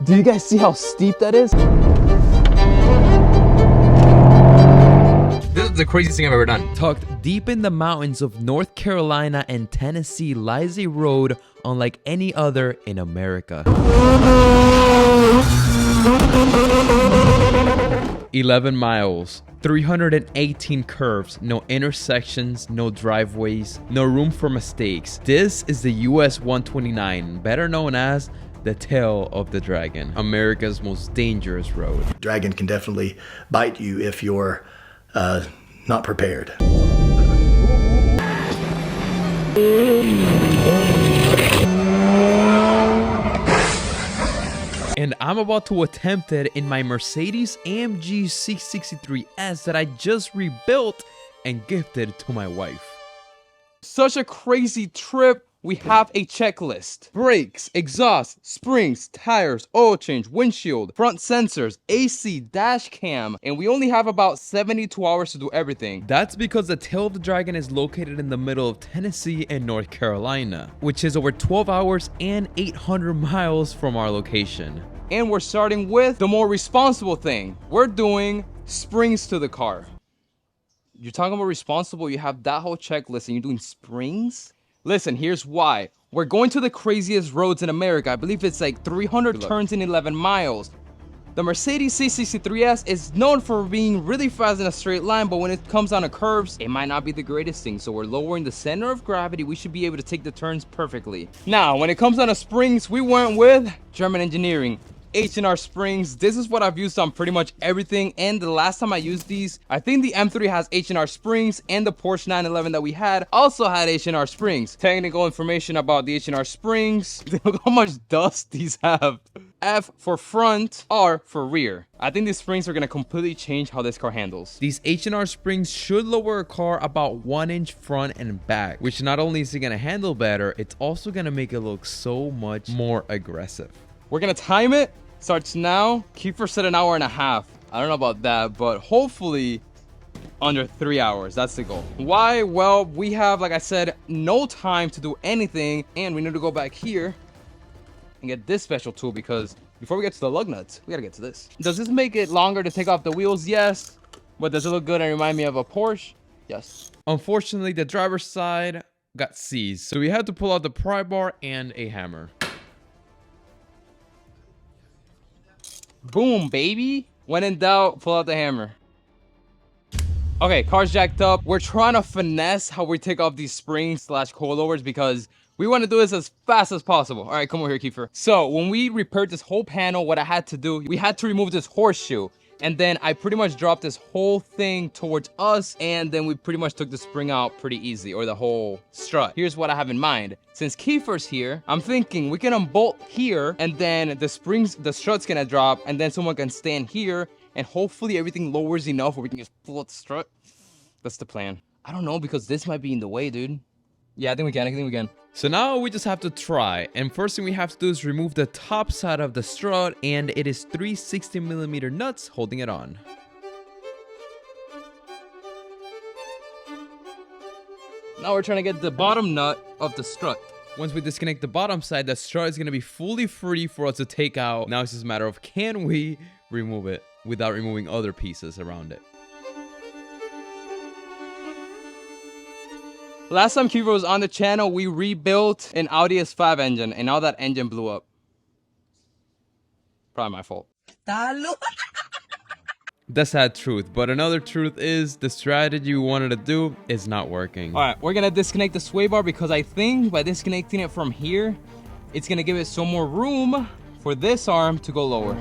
Do you guys see how steep that is? This is the craziest thing I've ever done. Tucked deep in the mountains of North Carolina and Tennessee lies a road unlike any other in America. 11 miles, 318 curves, no intersections, no driveways, no room for mistakes. This is the US 129, better known as the Tail of the Dragon, America's most dangerous road. Dragon can definitely bite you if you're not prepared. And I'm about to attempt it in my Mercedes AMG C63s that I just rebuilt and gifted to my wife. Such a crazy trip. We have a checklist: brakes, exhaust, springs, tires, oil change, windshield, front sensors, AC, dash cam, and we only have about 72 hours to do everything. That's because the Tail of the Dragon is located in the middle of Tennessee and North Carolina, which is over 12 hours and 800 miles from our location. And we're starting with the more responsible thing. We're doing springs to the car. You're talking about responsible, you have that whole checklist and you're doing springs? Listen, here's why. We're going to the craziest roads in America. I believe it's like 300 turns in 11 miles. The Mercedes C63s is known for being really fast in a straight line, but when it comes down to curves, it might not be the greatest thing. So we're lowering the center of gravity. We should be able to take the turns perfectly. Now, when it comes down to springs, we went with German engineering. H&R springs. This is what I've used on pretty much everything, and the last time I used these, I think the M3 has H&R springs, and the Porsche 911 that we had also had H&R springs. Technical information about the H&R springs. Look how much dust these have. F for front, R for rear. I think these springs are going to completely change how this car handles. These H&R springs should lower a car about 1 inch front and back, which not only is it going to handle better, it's also going to make it look so much more aggressive. We're going to time it. Starts now. Kiefer said an hour and a half. I don't know about that, but hopefully under 3 hours. That's the goal. Why? Well, we have, like I said, no time to do anything, and we need to go back here and get this special tool, because before we get to the lug nuts, we gotta get to this. Does this make it longer to take off the wheels? Yes. But does it look good and remind me of a Porsche? Yes. Unfortunately, the driver's side got seized, so we had to pull out the pry bar and a hammer. Boom, baby. When in doubt, pull out the hammer. Okay, car's jacked up. We're trying to finesse how we take off these springs slash coilovers because we want to do this as fast as possible. All right, come over here, Kiefer. So when we repaired this whole panel, what I had to do, we had to remove this horseshoe. And then I pretty much dropped this whole thing towards us, and then we pretty much took the spring out pretty easy, or the whole strut. Here's what I have in mind. Since Kiefer's here, I'm thinking we can unbolt here, and then the strut's gonna drop, and then someone can stand here, and hopefully everything lowers enough where we can just pull out the strut. That's the plan. I don't know, because this might be in the way, dude. Yeah, I think we can. So now we just have to try, and first thing we have to do is remove the top side of the strut, and it is 3 60mm nuts holding it on. Now we're trying to get the bottom nut of the strut. Once we disconnect the bottom side, the strut is going to be fully free for us to take out. Now it's just a matter of, can we remove it without removing other pieces around it? Last time Kiefer was on the channel, we rebuilt an Audi S5 engine, and now that engine blew up. Probably my fault. The sad truth, but another truth is the strategy we wanted to do is not working. All right, we're gonna disconnect the sway bar because I think by disconnecting it from here, it's gonna give it some more room for this arm to go lower.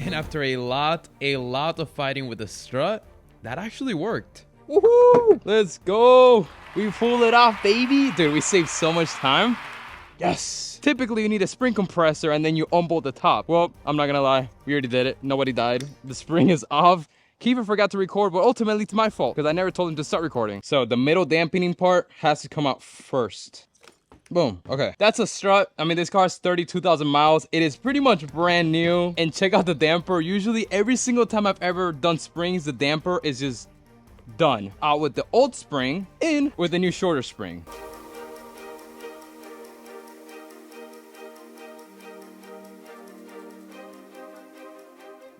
And after a lot of fighting with the strut, that actually worked. Woohoo! Let's go! We pulled it off, baby! Dude, we saved so much time. Yes! Typically, you need a spring compressor and then you unbolt the top. Well, I'm not gonna lie. We already did it. Nobody died. The spring is off. Kiefer forgot to record, but ultimately it's my fault because I never told him to start recording. So the middle dampening part has to come out first. Boom. Okay. That's a strut. I mean, this car's 32,000 miles. It is pretty much brand new. And check out the damper. Usually, every single time I've ever done springs, the damper is just done. Out with the old spring, in with the new shorter spring.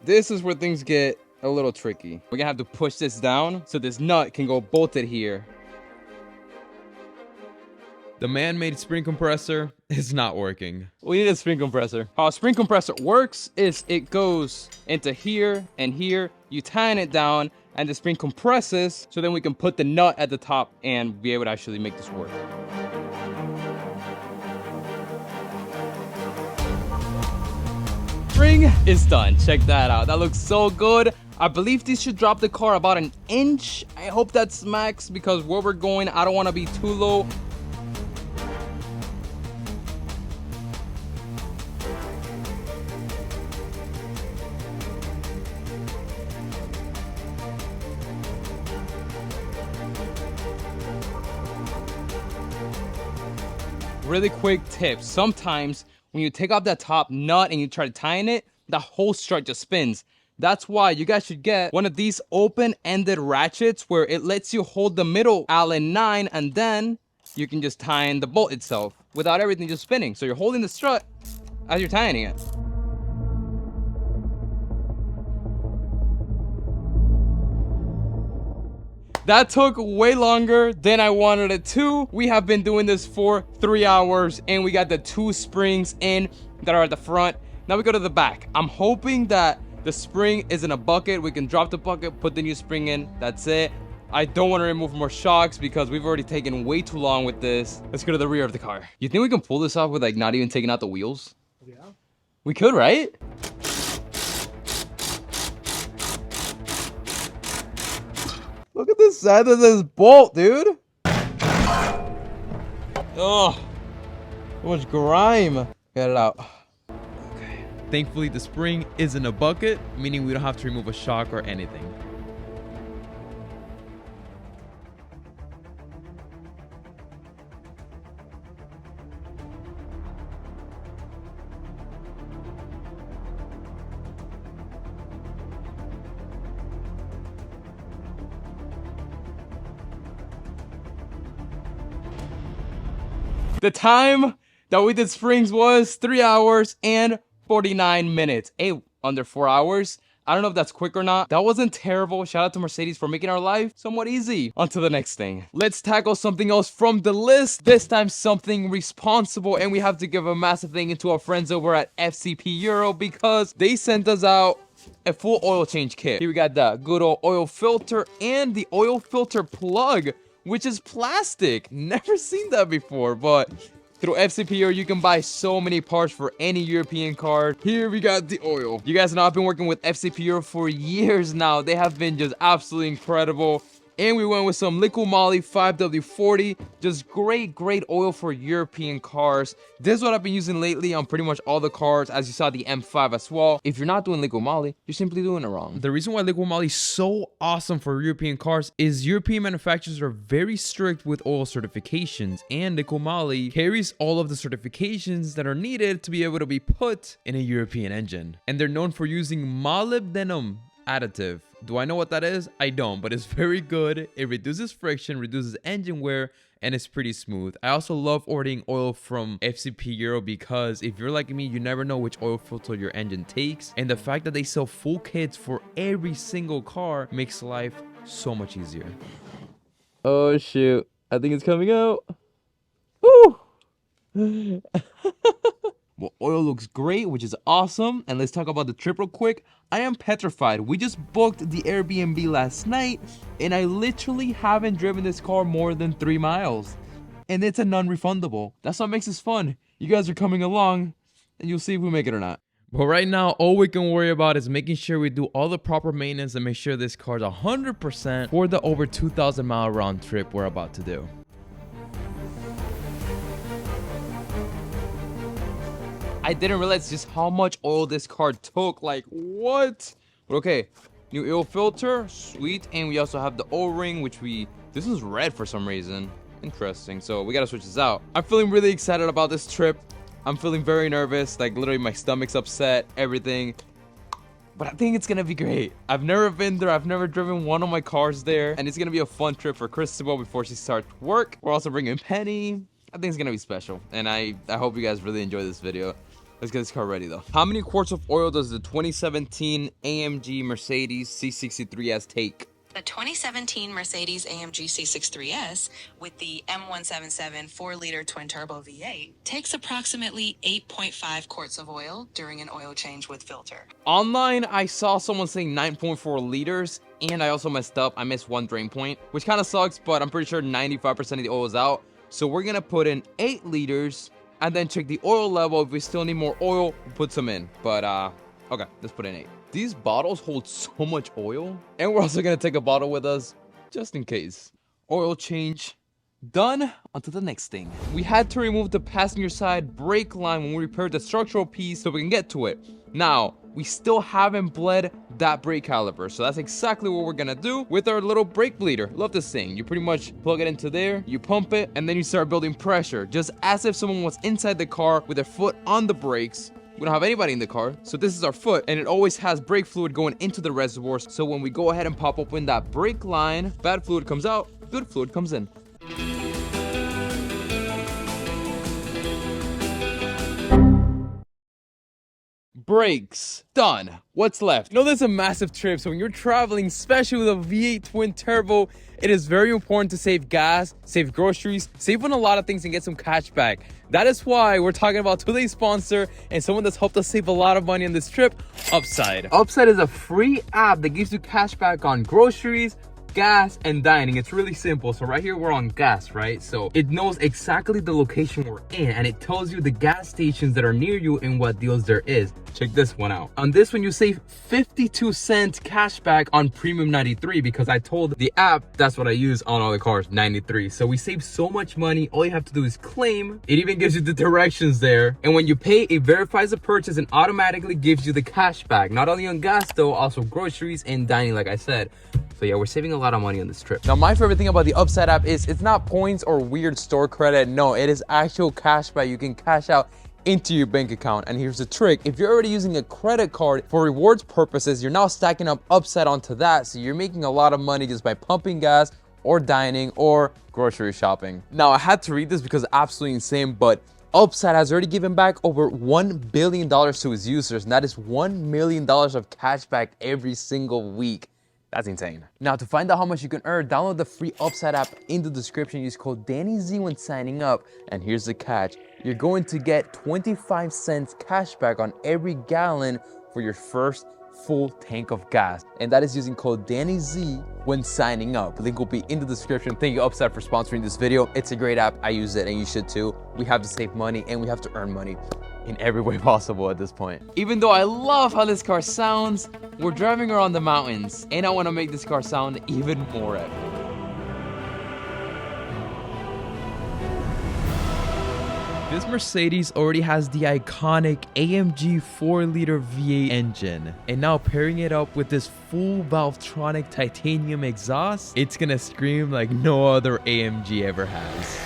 This is where things get a little tricky. We're gonna have to push this down so this nut can go bolted here. The man-made spring compressor is not working. We need a spring compressor. How a spring compressor works is it goes into here and here. You tighten it down and the spring compresses, so then we can put the nut at the top and be able to actually make this work. Spring is done. Check that out. That looks so good. I believe this should drop the car about an inch. I hope that's max because where we're going, I don't want to be too low. Really quick tip. Sometimes when you take off that top nut and you try to tighten it, the whole strut just spins. That's why you guys should get one of these open-ended ratchets where it lets you hold the middle Allen 9 and then you can just tighten the bolt itself without everything just spinning. So you're holding the strut as you're tightening it. That took way longer than I wanted it to. We have been doing this for 3 hours and we got the 2 springs in that are at the front. Now we go to the back. I'm hoping that the spring is in a bucket. We can drop the bucket, put the new spring in. That's it. I don't want to remove more shocks because we've already taken way too long with this. Let's go to the rear of the car. You think we can pull this off with like not even taking out the wheels? Yeah. We could, right? Look at this side of this bolt, dude. Oh, so much grime. Get it out. Okay. Thankfully, the spring is in a bucket, meaning we don't have to remove a shock or anything. The time that we did springs was 3 hours and 49 minutes. Hey, under 4 hours. I don't know if that's quick or not. That wasn't terrible. Shout out to Mercedes for making our life somewhat easy. On to the next thing. Let's tackle something else from the list. This time something responsible. And we have to give a massive thank you to our friends over at FCP Euro because they sent us out a full oil change kit. Here we got the good oil filter and the oil filter plug, which is plastic. Never seen that before, but through FCP Euro, you can buy so many parts for any European car. Here we got the oil. You guys know I've been working with FCP Euro for years now. They have been just absolutely incredible. And we went with some liquid moly 5W40. Just great oil for European cars. This is what I've been using lately on pretty much all the cars, as you saw the M5 as well. If you're not doing liquid moly, you're simply doing it wrong. The reason why liquid moly is so awesome for European cars is European manufacturers are very strict with oil certifications, and liquid moly carries all of the certifications that are needed to be able to be put in a European engine. And they're known for using molybdenum additive. Do I know what that is? I don't, but it's very good. It reduces friction, reduces engine wear, and it's pretty smooth. I also love ordering oil from FCP Euro because if you're like me, you never know which oil filter your engine takes. And the fact that they sell full kits for every single car makes life so much easier. Oh shoot, I think it's coming out. Woo! Well, oil looks great, which is awesome. And let's talk about the trip real quick. I am petrified. We just booked the Airbnb last night, and I literally haven't driven this car more than 3 miles. And it's a non-refundable. That's what makes this fun. You guys are coming along, and you'll see if we make it or not. But right now, all we can worry about is making sure we do all the proper maintenance and make sure this car is 100% for the over 2,000 mile round trip we're about to do. I didn't realize just how much oil this car took. Like, what? But okay, new oil filter, sweet. And we also have the O-ring, which this is red for some reason. Interesting. So we gotta switch this out. I'm feeling really excited about this trip. I'm feeling very nervous. Like, literally my stomach's upset, everything. But I think it's gonna be great. I've never been there. I've never driven one of my cars there. And it's gonna be a fun trip for Cristobal before she starts work. We're also bringing Penny. I think it's gonna be special. And I hope you guys really enjoy this video. Let's get this car ready though. How many quarts of oil does the 2017 AMG Mercedes C63s take? The 2017 Mercedes AMG C63s with the M177 4-liter twin-turbo V8 takes approximately 8.5 quarts of oil during an oil change with filter. Online, I saw someone saying 9.4 liters, and I also messed up. I missed one drain point, which kind of sucks, but I'm pretty sure 95% of the oil is out. So we're gonna put in 8 liters and then check the oil level. If we still need more oil, we'll put some in. But okay, let's put in 8. These bottles hold so much oil, and we're also gonna take a bottle with us just in case. Oil change done. On to the next thing. We had to remove the passenger side brake line when we repaired the structural piece so we can get to it. Now, we still haven't bled that brake caliper, so that's exactly what we're gonna do with our little brake bleeder. Love this thing. You pretty much plug it into there, you pump it, and then you start building pressure, just as if someone was inside the car with their foot on the brakes. We don't have anybody in the car, so this is our foot, and it always has brake fluid going into the reservoir, so when we go ahead and pop open that brake line, bad fluid comes out, good fluid comes in. Brakes done. What's left? You know, this is a massive trip, so when you're traveling, especially with a V8 twin turbo, it is very important to save gas, save groceries, save on a lot of things, and get some cash back. That is why we're talking about today's sponsor and someone that's helped us save a lot of money on this trip, Upside. Upside is a free app that gives you cash back on groceries, gas, and dining. It's really simple. So right here we're on gas, right? So it knows exactly the location we're in, and it tells you the gas stations that are near you and what deals there is. Check this one out. On this one, you save 52 cents cash back on Premium 93, because I told the app that's what I use on all the cars, 93. So we save so much money. All you have to do is claim. It even gives you the directions there. And when you pay, it verifies the purchase and automatically gives you the cash back. Not only on gas though, also groceries and dining, like I said. So yeah, we're saving a lot of money on this trip. Now, my favorite thing about the Upside app is it's not points or weird store credit. No, it is actual cash back. You can cash out into your bank account. And here's the trick: if you're already using a credit card for rewards purposes, you're now stacking up Upside onto that, so you're making a lot of money just by pumping gas or dining or grocery shopping. Now, I had to read this because it's absolutely insane, but Upside has already given back over $1 billion to its users, and that is $1 million of cash back every single week. That's insane. Now, to find out how much you can earn, download the free Upside app in the description. Use code DannyZ when signing up. And here's the catch: you're going to get 25 cents cash back on every gallon for your first full tank of gas. And that is using code DannyZ when signing up. Link will be in the description. Thank you, Upside, for sponsoring this video. It's a great app. I use it and you should too. We have to save money and we have to earn money in every way possible at this point. Even though I love how this car sounds, we're driving around the mountains and I want to make this car sound even more epic. This Mercedes already has the iconic AMG 4-liter V8 engine, and now pairing it up with this full Valvetronic titanium exhaust, it's gonna scream like no other AMG ever has.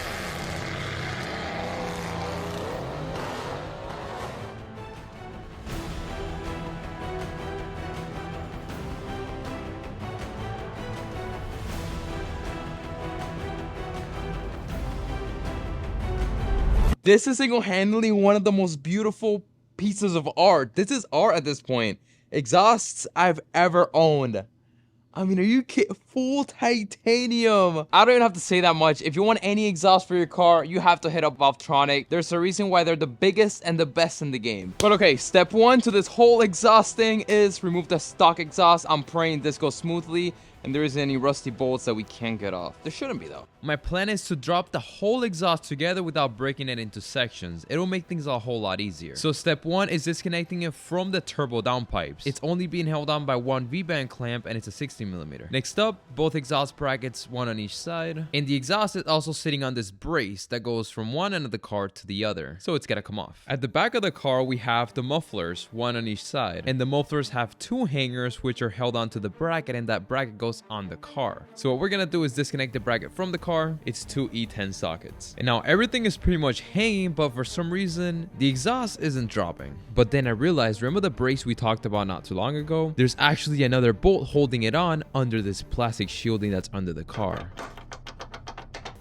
This is single-handedly one of the most beautiful pieces of art. This is art at this point. Exhausts I've ever owned. I mean, are you kidding? Full titanium. I don't even have to say that much. If you want any exhaust for your car, you have to hit up Valvetronic. There's a reason why they're the biggest and the best in the game. But okay, step one to this whole exhaust thing is remove the stock exhaust. I'm praying this goes smoothly and there isn't any rusty bolts that we can't get off. There shouldn't be though. My plan is to drop the whole exhaust together without breaking it into sections. It'll make things a whole lot easier. So step one is disconnecting it from the turbo downpipes. It's only being held on by one V-band clamp and it's a 60mm. Next up, both exhaust brackets, one on each side. And the exhaust is also sitting on this brace that goes from one end of the car to the other. So it's gotta come off. At the back of the car, we have the mufflers, one on each side. And the mufflers have two hangers which are held onto the bracket, and that bracket goes on the car. So what we're gonna do is disconnect the bracket from the car. It's two E10 sockets. And now everything is pretty much hanging, but for some reason, the exhaust isn't dropping. But then I realized, remember the brace we talked about not too long ago? There's actually another bolt holding it on under this plastic shielding that's under the car.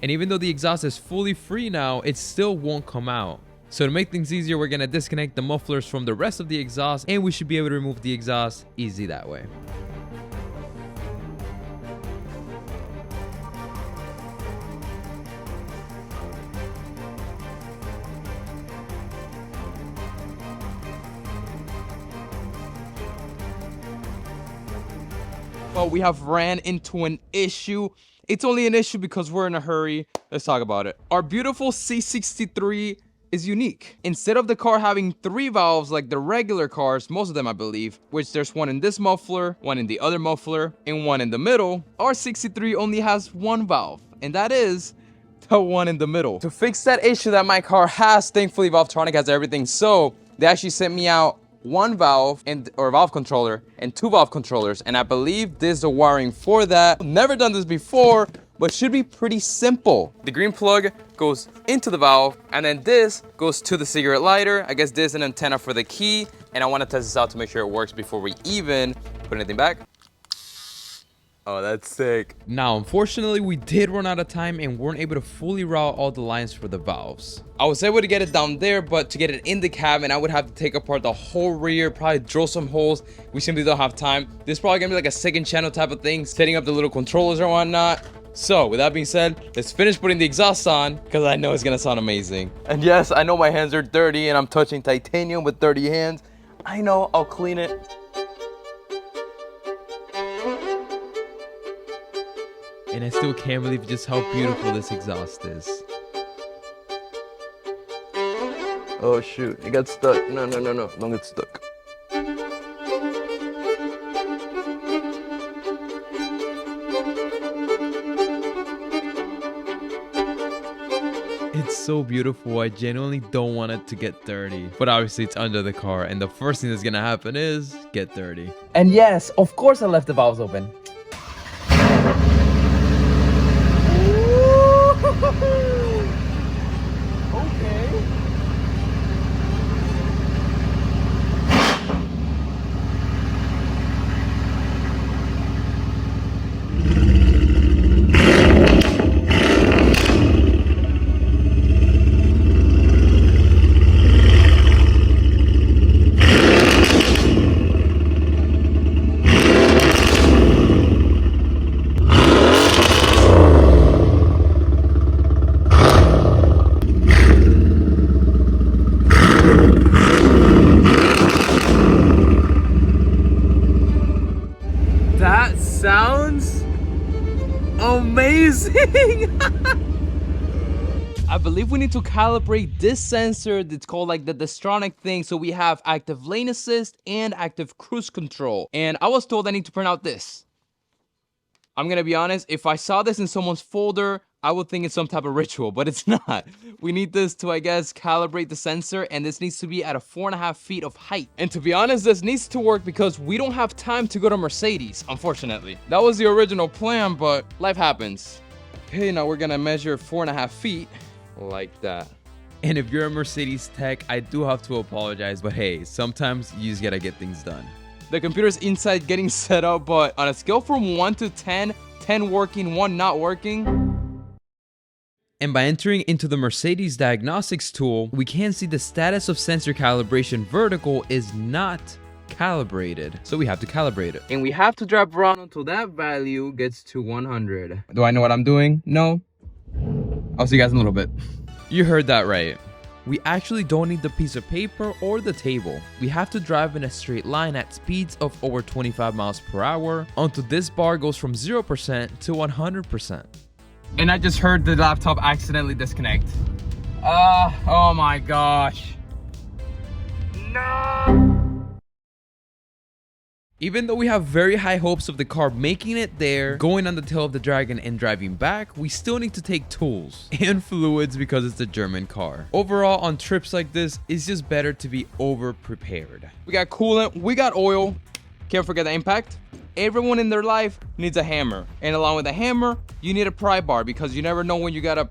And even though the exhaust is fully free now, it still won't come out. So to make things easier, we're gonna disconnect the mufflers from the rest of the exhaust, and we should be able to remove the exhaust easy that way. Well, we have ran into an issue. It's only an issue because we're in a hurry. Let's talk about it. Our beautiful C63 is unique. Instead of the car having 3 valves like the regular cars, most of them I believe, which there's one in this muffler, one in the other muffler, and one in the middle, our 63 only has 1 valve, and that is the one in the middle. To fix that issue that my car has, thankfully Valvetronic has everything, so they actually sent me out 1 valve or valve controller and 2 valve controllers, and I believe this is the wiring for that. Never done this before, but should be pretty simple. The green plug goes into the valve, and then this goes to the cigarette lighter. I guess this is an antenna for the key, and I want to test this out to make sure it works before we even put anything back. Oh, that's sick. Now, unfortunately, we did run out of time and weren't able to fully route all the lines for the valves. I was able to get it down there, but to get it in the cabin, I would have to take apart the whole rear, probably drill some holes. We simply don't have time. This is probably gonna be like a second channel type of thing, setting up the little controllers or whatnot. So, with that being said, let's finish putting the exhaust on, because I know it's gonna sound amazing. And yes, I know my hands are dirty and I'm touching titanium with dirty hands. I know, I'll clean it. And I still can't believe just how beautiful this exhaust is. Oh shoot, it got stuck. No, don't get stuck. It's so beautiful. I genuinely don't want it to get dirty. But obviously it's under the car, and the first thing that's gonna happen is get dirty. And yes, of course I left the valves open. Okay. That sounds amazing. I believe we need to calibrate this sensor that's called like the Distronic thing, so we have active lane assist and active cruise control. And I was told I need to print out this. I'm gonna be honest, if I saw this in someone's folder, I would think it's some type of ritual, but it's not. We need this to, I guess, calibrate the sensor, and this needs to be at a 4.5 feet of height. And to be honest, this needs to work because we don't have time to go to Mercedes, unfortunately. That was the original plan, but life happens. Okay, now we're gonna measure 4.5 feet, like that. And if you're a Mercedes tech, I do have to apologize, but hey, sometimes you just gotta get things done. The computer's inside getting set up, but on a scale from 1 to 10, 10 working, 1 not working. And by entering into the Mercedes diagnostics tool, we can see the status of sensor calibration vertical is not calibrated. So we have to calibrate it. And we have to drop around until that value gets to 100. Do I know what I'm doing? No. I'll see you guys in a little bit. You heard that right. We actually don't need the piece of paper or the table. We have to drive in a straight line at speeds of over 25 miles per hour until this bar goes from 0% to 100%. And I just heard the laptop accidentally disconnect. Oh my gosh. No! Even though we have very high hopes of the car making it there, going on the tail of the Dragon and driving back, we still need to take tools and fluids because it's a German car. Overall, on trips like this, it's just better to be over-prepared. We got coolant, we got oil. Can't forget the impact. Everyone in their life needs a hammer. And along with a hammer, you need a pry bar because you never know when you gotta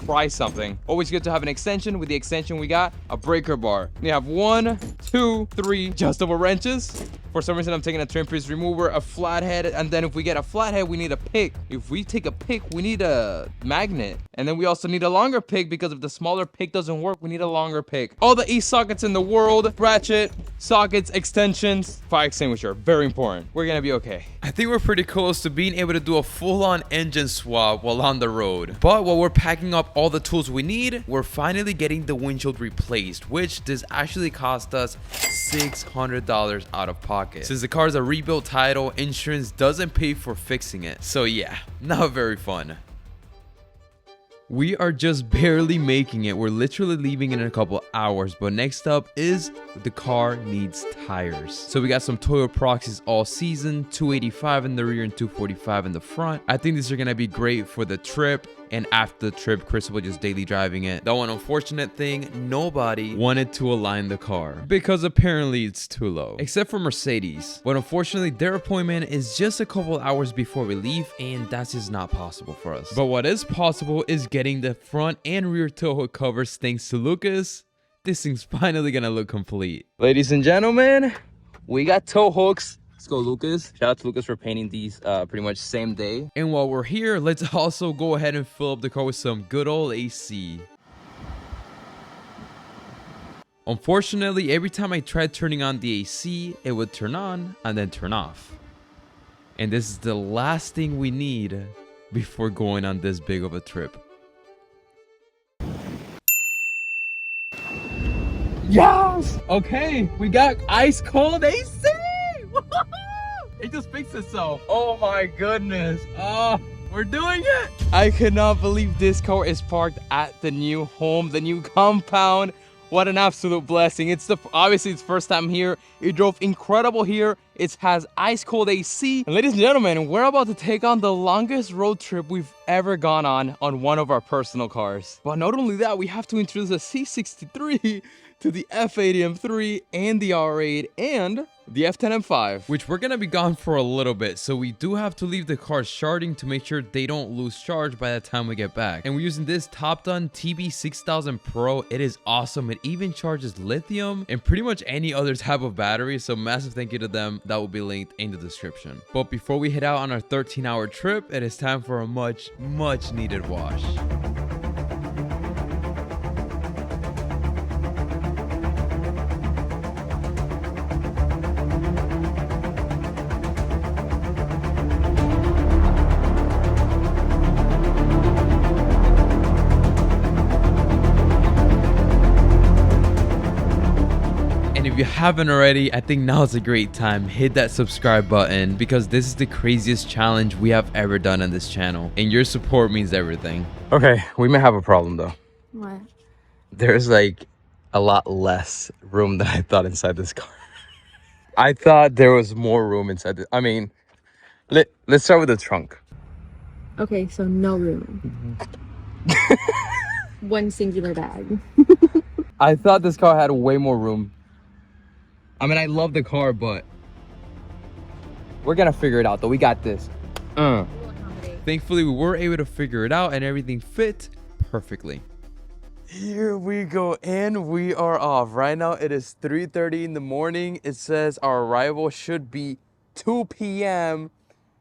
pry something. Always good to have an extension. With the extension we got, a breaker bar. We have 1, 2, 3 adjustable wrenches. For some reason, I'm taking a trim piece remover, a flathead, and then if we get a flathead, we need a pick. If we take a pick, we need a magnet. And then we also need a longer pick because if the smaller pick doesn't work, we need a longer pick. All the E-sockets in the world, ratchet, sockets, extensions, fire extinguisher, very important. We're gonna be okay. I think we're pretty close to being able to do a full-on engine swap while on the road. But while we're packing up all the tools we need, we're finally getting the windshield replaced, which this actually cost us $600 out of pocket. Since the car is a rebuilt title, insurance doesn't pay for fixing it. So yeah, not very fun. We are just barely making it. We're literally leaving in a couple hours. But next up is the car needs tires. So we got some Toyo Proxys all season, 285 in the rear and 245 in the front. I think these are gonna be great for the trip. And after the trip, Chris was just daily driving it. The one unfortunate thing, nobody wanted to align the car because apparently it's too low, except for Mercedes. But unfortunately, their appointment is just a couple hours before we leave, and that's just not possible for us. But what is possible is getting the front and rear tow hook covers thanks to Lucas. This thing's finally gonna look complete. Ladies and gentlemen, we got tow hooks. Let's go, Lucas. Shout out to Lucas for painting these pretty much same day. And while we're here, let's also go ahead and fill up the car with some good old AC. Unfortunately, every time I tried turning on the AC, it would turn on and then turn off. And this is the last thing we need before going on this big of a trip. Yes! Okay, we got ice cold AC! It just fixed itself. Oh my goodness. Oh, we're doing it. I cannot believe this car is parked at the new home, the new compound. What an absolute blessing. It's obviously it's first time here. It drove incredible here. It has ice cold AC. And ladies and gentlemen, we're about to take on the longest road trip we've ever gone on one of our personal cars. But not only that, we have to introduce the C63 to the F80 M3 and the R8 and the F10 M5, which we're gonna be gone for a little bit, so we do have to leave the car charging to make sure they don't lose charge by the time we get back. And we're using this Top Done TB6000 Pro. It is awesome. It even charges lithium and pretty much any other type of battery, so massive thank you to them. That will be linked in the description. But before we head out on our 13-hour trip, it is time for a much needed wash. If you haven't already, I think now is a great time. Hit that subscribe button because this is the craziest challenge we have ever done on this channel, and your support means everything. Okay, we may have a problem though. What? There's like a lot less room than I thought inside this car. I thought there was more room inside I mean, let's start with the trunk. Okay, so no room. One singular bag. I thought this car had way more room. I mean, I love the car, but we're gonna figure it out though. We got this. Thankfully, we were able to figure it out and everything fit perfectly. Here we go, and we are off. Right now, it is 3:30 in the morning. It says our arrival should be 2 p.m.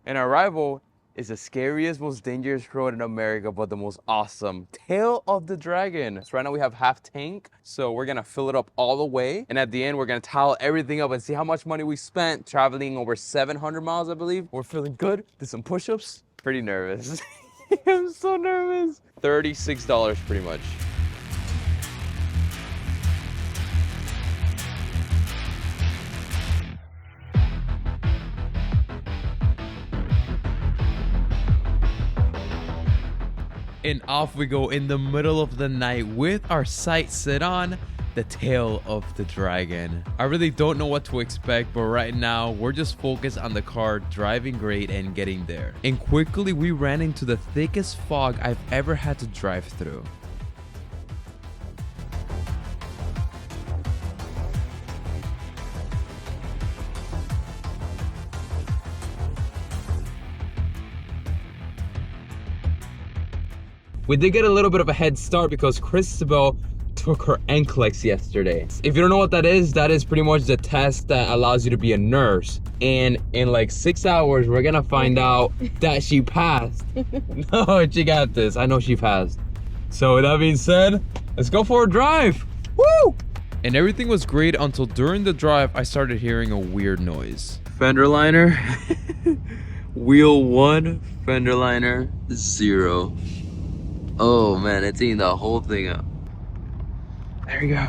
And our arrival is the scariest, most dangerous road in America, but the most awesome. Tail of the Dragon. So right now we have half tank, so we're gonna fill it up all the way. And at the end, we're gonna tally everything up and see how much money we spent traveling over 700 miles, I believe. We're feeling good. Did some push-ups. Pretty nervous. I'm so nervous. $36 pretty much. And off we go in the middle of the night with our sights set on the tail of the dragon. I really don't know what to expect, but right now we're just focused on the car driving great and getting there. And quickly we ran into the thickest fog I've ever had to drive through. We did get a little bit of a head start because Christabel took her NCLEX yesterday. If you don't know what that is pretty much the test that allows you to be a nurse. And in like 6 hours, we're gonna find out that she passed. No, she got this. I know she passed. So with that being said, let's go for a drive. Woo! And everything was great until during the drive, I started hearing a weird noise. Fender liner, wheel 1, fender liner 0. Oh man, it's eating the whole thing up. There you go.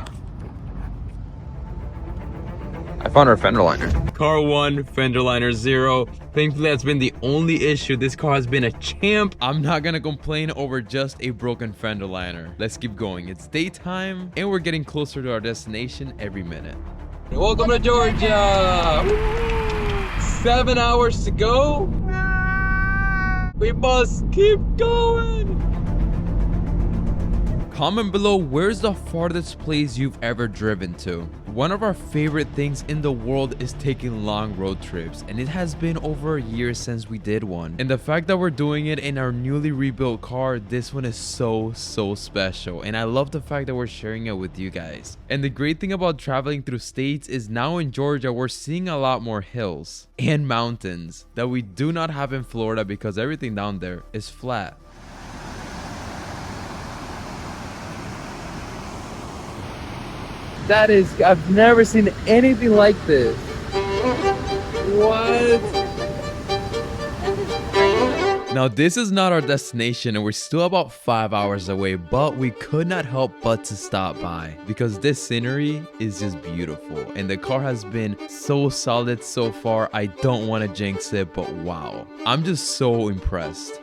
I found our fender liner. Car 1, fender liner 0. Thankfully, that's been the only issue. This car has been a champ. I'm not gonna complain over just a broken fender liner. Let's keep going. It's daytime, and we're getting closer to our destination every minute. Welcome to Georgia! 7 hours to go. We must keep going. Comment below, where's the farthest place you've ever driven to? One of our favorite things in the world is taking long road trips, and it has been over a year since we did one. And the fact that we're doing it in our newly rebuilt car, this one is so special. And I love the fact that we're sharing it with you guys. And the great thing about traveling through states is now in Georgia, we're seeing a lot more hills and mountains that we do not have in Florida because everything down there is flat. That is, I've never seen anything like this. What? Now this is not our destination and we're still about 5 hours away, but we could not help but to stop by because this scenery is just beautiful and the car has been so solid so far. I don't want to jinx it, but wow, I'm just so impressed.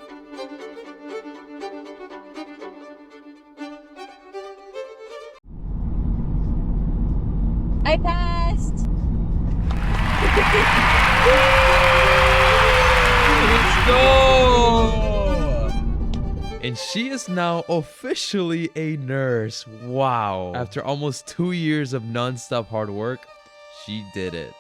I passed. Let's go! And she is now officially a nurse. Wow. After almost 2 years of non-stop hard work, she did it.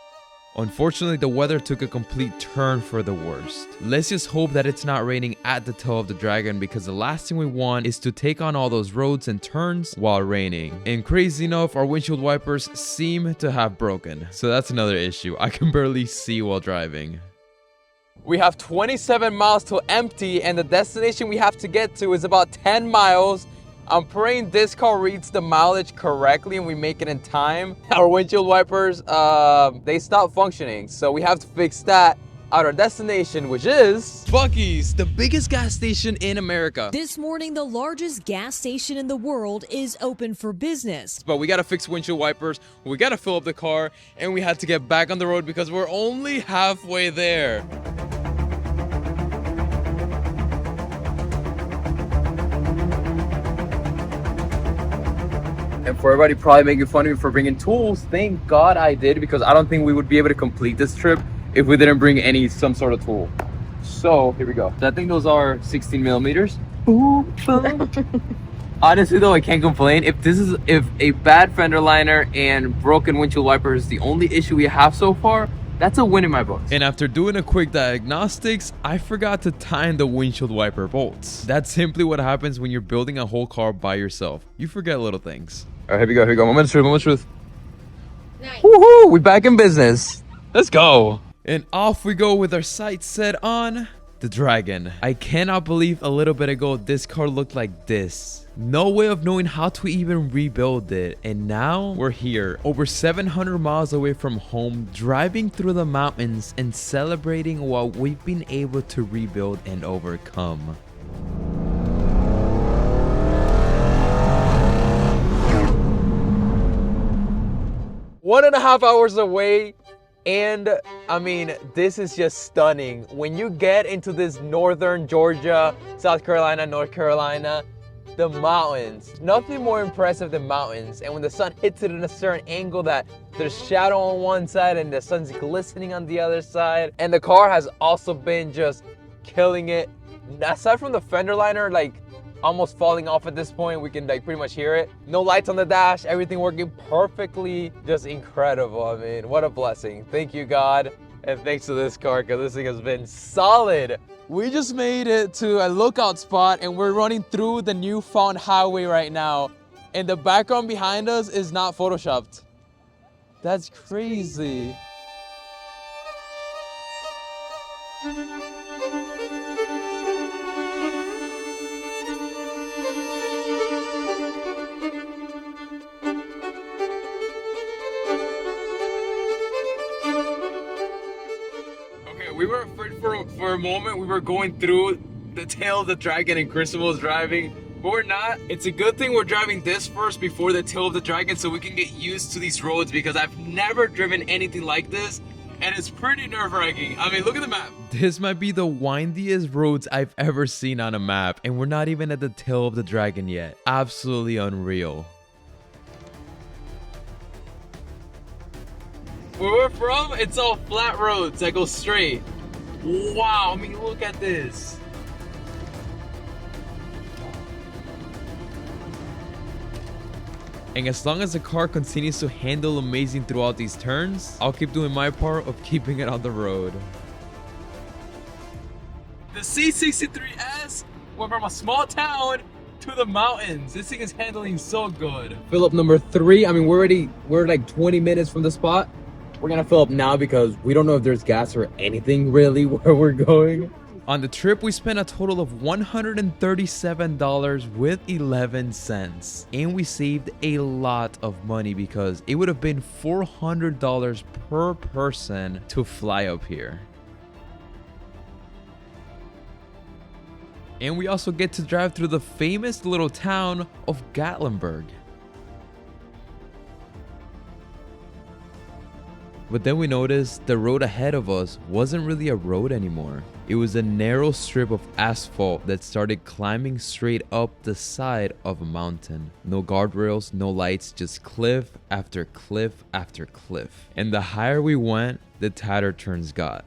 Unfortunately, the weather took a complete turn for the worst. Let's just hope that it's not raining at the tail of the dragon because the last thing we want is to take on all those roads and turns while raining. And crazy enough, our windshield wipers seem to have broken. So that's another issue. I can barely see while driving. We have 27 miles till empty and the destination we have to get to is about 10 miles. I'm praying this car reads the mileage correctly and we make it in time. Our windshield wipers, they stopped functioning. So we have to fix that at our destination, which is Buc-ee's, the biggest gas station in America. This morning, the largest gas station in the world is open for business. But we gotta fix windshield wipers, we gotta fill up the car, and we had to get back on the road because we're only halfway there. And for everybody probably making fun of me for bringing tools, thank God I did because I don't think we would be able to complete this trip if we didn't bring some sort of tool. So here we go. I think those are 16 millimeters. Honestly though, I can't complain. If a bad fender liner and broken windshield wiper is the only issue we have so far, that's a win in my books. And after doing a quick diagnostics, I forgot to tighten the windshield wiper bolts. That's simply what happens when you're building a whole car by yourself. You forget little things. All right, here we go. Moment of truth. Nice. Woohoo! We back in business. Let's go. And off we go with our sights set on the Dragon. I cannot believe a little bit ago this car looked like this. No way of knowing how to even rebuild it. And now we're here, over 700 miles away from home, driving through the mountains and celebrating what we've been able to rebuild and overcome. One and a half hours away, and I mean, this is just stunning. When you get into this northern Georgia, South Carolina, North Carolina, the mountains, nothing more impressive than mountains. And when the sun hits it in a certain angle that there's shadow on one side and the sun's glistening on the other side. And the car has also been just killing it. Aside from the fender liner, like almost falling off at this point, we can like pretty much hear it. No lights on the dash, everything working perfectly, just incredible. I mean, what a blessing. Thank you, God, and thanks to this car, because this thing has been solid. We just made it to a lookout spot and we're running through the Newfound Highway right now. And the background behind us is not photoshopped. That's crazy. Okay, we were afraid for a moment. We were going through the tail of the dragon and Crystal was driving, but we're not. It's a good thing we're driving this first before the tail of the dragon so we can get used to these roads, because I've never driven anything like this and it's pretty nerve-wracking. I mean, look at the map. This might be the windiest roads I've ever seen on a map, and we're not even at the tail of the dragon yet. Absolutely unreal. Where we're from, it's all flat roads that go straight. Wow, I mean, look at this. And as long as the car continues to handle amazing throughout these turns, I'll keep doing my part of keeping it on the road. The C63s went from a small town to the mountains. This thing is handling so good. Fill up number 3. I mean, we're like 20 minutes from the spot. We're gonna fill up now because we don't know if there's gas or anything really where we're going. On the trip, we spent a total of $137 with 11 cents. And we saved a lot of money because it would have been $400 per person to fly up here. And we also get to drive through the famous little town of Gatlinburg. But then we noticed the road ahead of us wasn't really a road anymore. It was a narrow strip of asphalt that started climbing straight up the side of a mountain. No guardrails, no lights, just cliff after cliff after cliff. And the higher we went, the tighter turns got.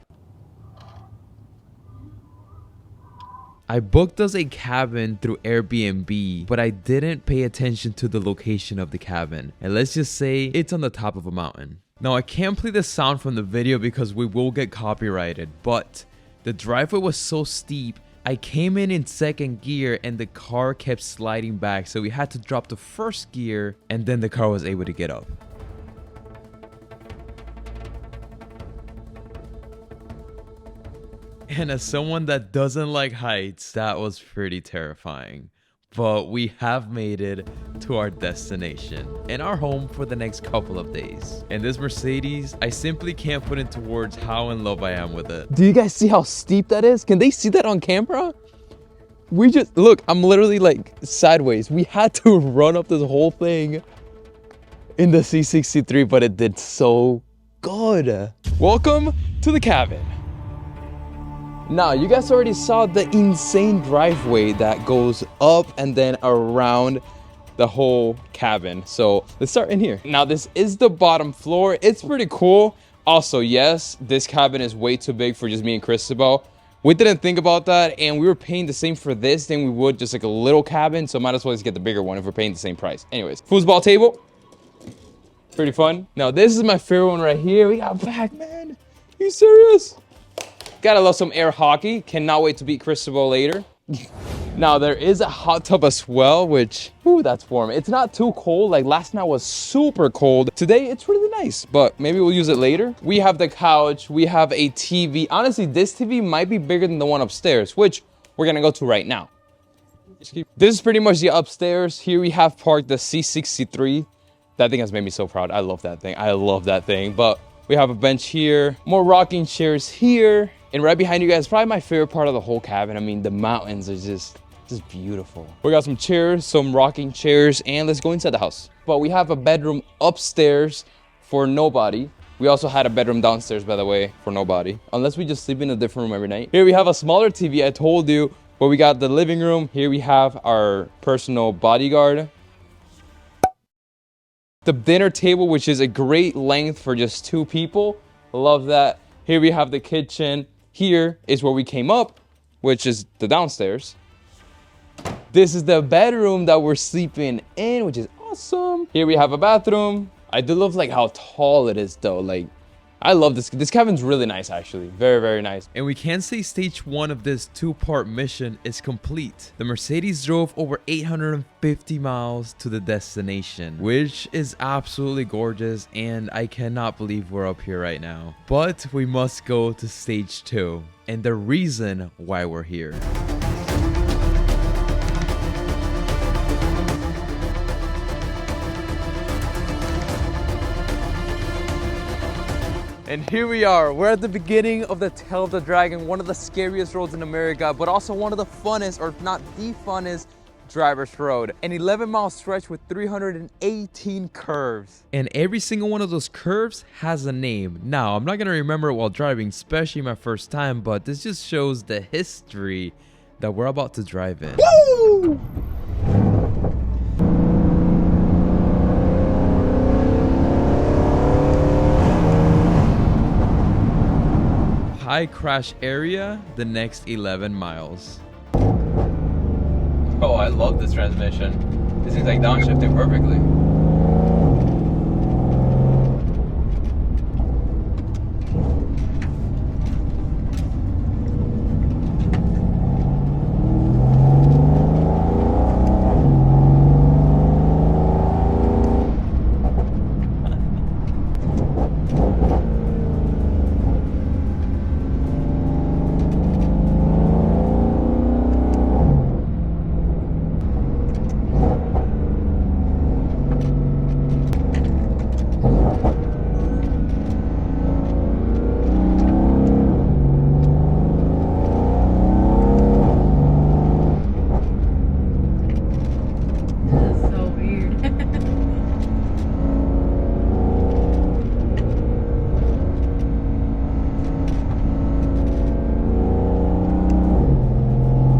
I booked us a cabin through Airbnb, but I didn't pay attention to the location of the cabin. And let's just say it's on the top of a mountain. Now, I can't play the sound from the video because we will get copyrighted, but the driveway was so steep, I came in second gear and the car kept sliding back, so we had to drop the first gear and then the car was able to get up. And as someone that doesn't like heights, that was pretty terrifying. But we have made it to our destination and our home for the next couple of days. And this Mercedes, I simply can't put into words how in love I am with it. Do you guys see how steep that is? Can they see that on camera? We just, look, I'm literally like sideways. We had to run up this whole thing in the C63, but it did so good. Welcome to the cabin. Now, you guys already saw the insane driveway that goes up and then around the whole cabin. So let's start in here. Now, this is the bottom floor. It's pretty cool. Also, yes, this cabin is way too big for just me and Cristobal. We didn't think about that, and we were paying the same for this than we would just like a little cabin. So might as well just get the bigger one if we're paying the same price. Anyways, foosball table. Pretty fun. Now, this is my favorite one right here. We got Pac-Man. Are you serious? Gotta love some air hockey. Cannot wait to beat Cristobal later. Now, there is a hot tub as well, which, ooh, that's warm. It's not too cold. Like last night was super cold. Today, it's really nice, but maybe we'll use it later. We have the couch. We have a TV. Honestly, this TV might be bigger than the one upstairs, which we're gonna go to right now. This is pretty much the upstairs. Here we have parked the C63. That thing has made me so proud. I love that thing. I love that thing. But we have a bench here, more rocking chairs here. And right behind you guys, probably my favorite part of the whole cabin. I mean, the mountains are just beautiful. We got some chairs, some rocking chairs, and let's go inside the house. But we have a bedroom upstairs for nobody. We also had a bedroom downstairs, by the way, for nobody. Unless we just sleep in a different room every night. Here we have a smaller TV, I told you. But we got the living room. Here we have our personal bodyguard. The dinner table, which is a great length for just 2 people. Love that. Here we have the kitchen. Here is where we came up, which is the downstairs. This is the bedroom that we're sleeping in, which is awesome. Here we have a bathroom. I do love like how tall it is though. Like, I love this. This cabin's really nice, actually. Very, very nice. And we can say stage 1 of this 2-part mission is complete. The Mercedes drove over 850 miles to the destination, which is absolutely gorgeous, and I cannot believe we're up here right now. But we must go to stage 2 and the reason why we're here. And here we are, we're at the beginning of the Tail of the Dragon, one of the scariest roads in America, but also one of the funnest, or if not the funnest, driver's road. An 11-mile stretch with 318 curves. And every single one of those curves has a name. Now, I'm not gonna remember it while driving, especially my first time, but this just shows the history that we're about to drive in. Woo! High crash area, the next 11 miles. Oh, I love this transmission. This is like downshifting perfectly.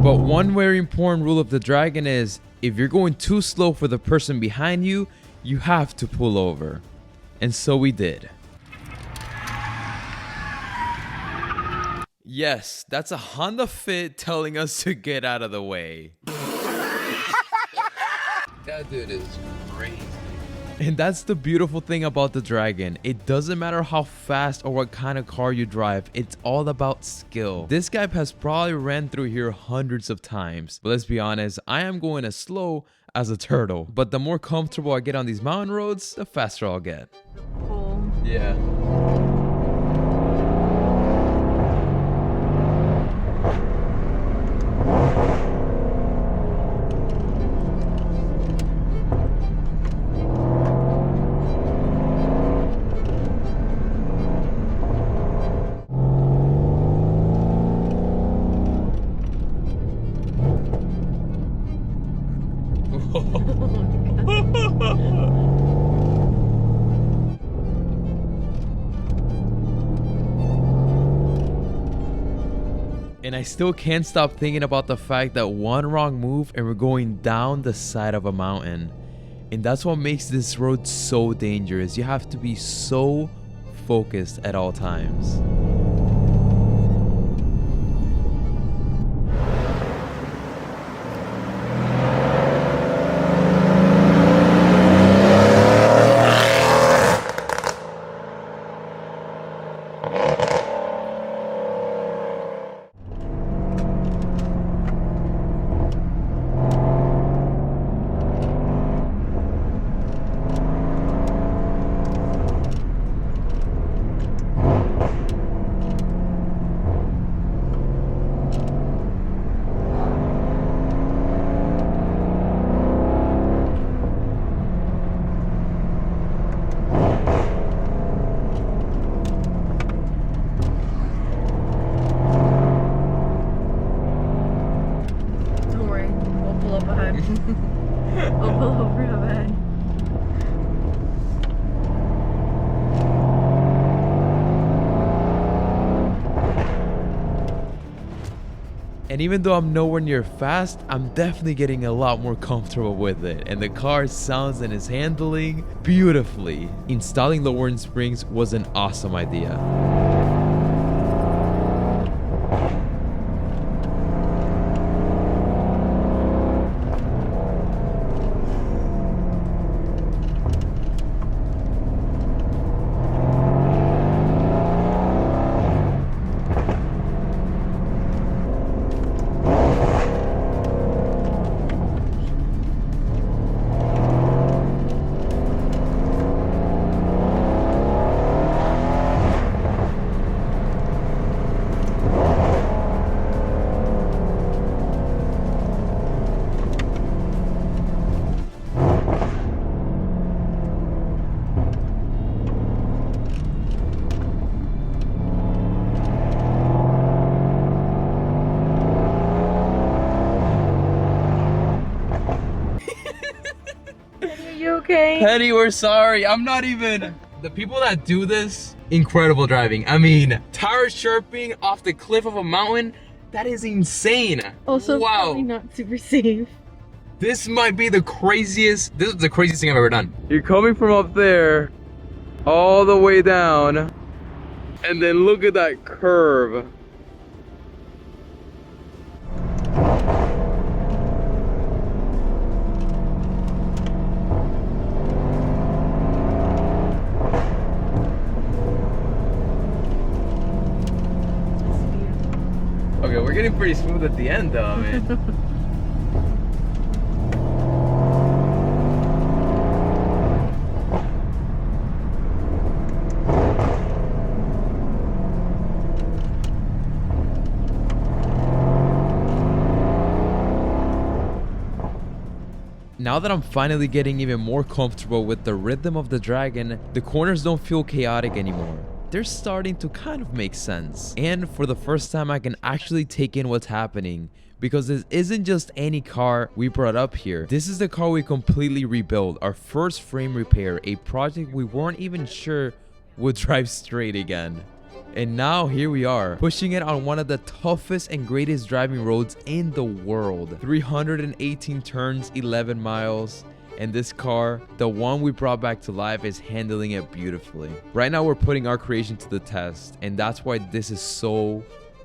But one very important rule of the Dragon is if you're going too slow for the person behind you, you have to pull over. And so we did. Yes, that's a Honda Fit telling us to get out of the way. That dude is crazy. And that's the beautiful thing about the Dragon. It doesn't matter how fast or what kind of car you drive. It's all about skill. This guy has probably ran through here hundreds of times. But let's be honest, I am going as slow as a turtle. But the more comfortable I get on these mountain roads, the faster I'll get. Cool. Yeah. And I still can't stop thinking about the fact that one wrong move and we're going down the side of a mountain. And that's what makes this road so dangerous. You have to be so focused at all times. Don't worry, we'll pull up ahead. We'll pull over ahead. And even though I'm nowhere near fast, I'm definitely getting a lot more comfortable with it. And the car sounds and is handling beautifully. Installing lowering springs was an awesome idea. Penny, we're sorry. I'm not even... The people that do this, incredible driving. I mean, tires chirping off the cliff of a mountain, that is insane. Also, wow. probably not super safe. This might be the craziest, this is the craziest thing I've ever done. You're coming from up there, all the way down, and then look at that curve. Okay, we're getting pretty smooth at the end though, man. Now that I'm finally getting even more comfortable with the rhythm of the Dragon, the corners don't feel chaotic anymore. They're starting to kind of make sense. And for the first time, I can actually take in what's happening, because this isn't just any car we brought up here. This is the car we completely rebuilt, our first frame repair, a project we weren't even sure would drive straight again. And now here we are, pushing it on one of the toughest and greatest driving roads in the world. 318 turns, 11 miles. And this car, the one we brought back to life, is handling it beautifully. Right now we're putting our creation to the test, and that's why this is so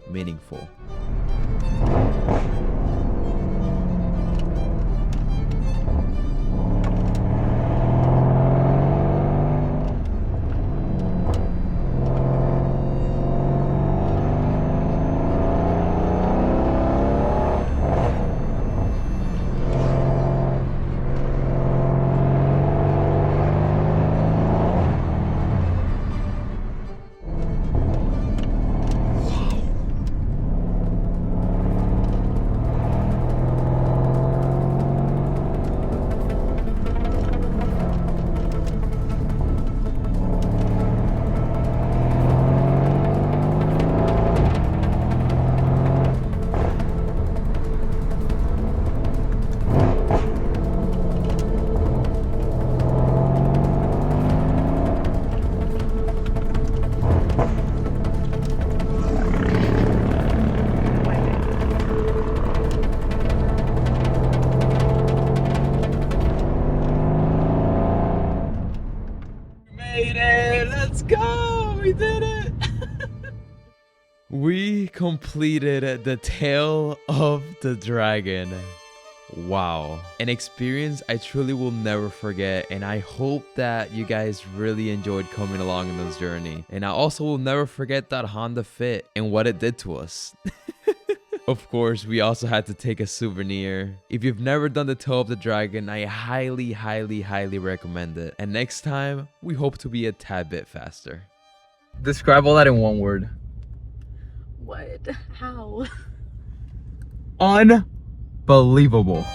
meaningful. Let's go! We did it! We completed the Tail of the Dragon. Wow. An experience I truly will never forget, and I hope that you guys really enjoyed coming along in this journey. And I also will never forget that Honda Fit and what it did to us. Of course, we also had to take a souvenir. If you've never done the Tail of the Dragon, I highly, highly, highly recommend it. And next time, we hope to be a tad bit faster. Describe all that in one word. What? How? Unbelievable.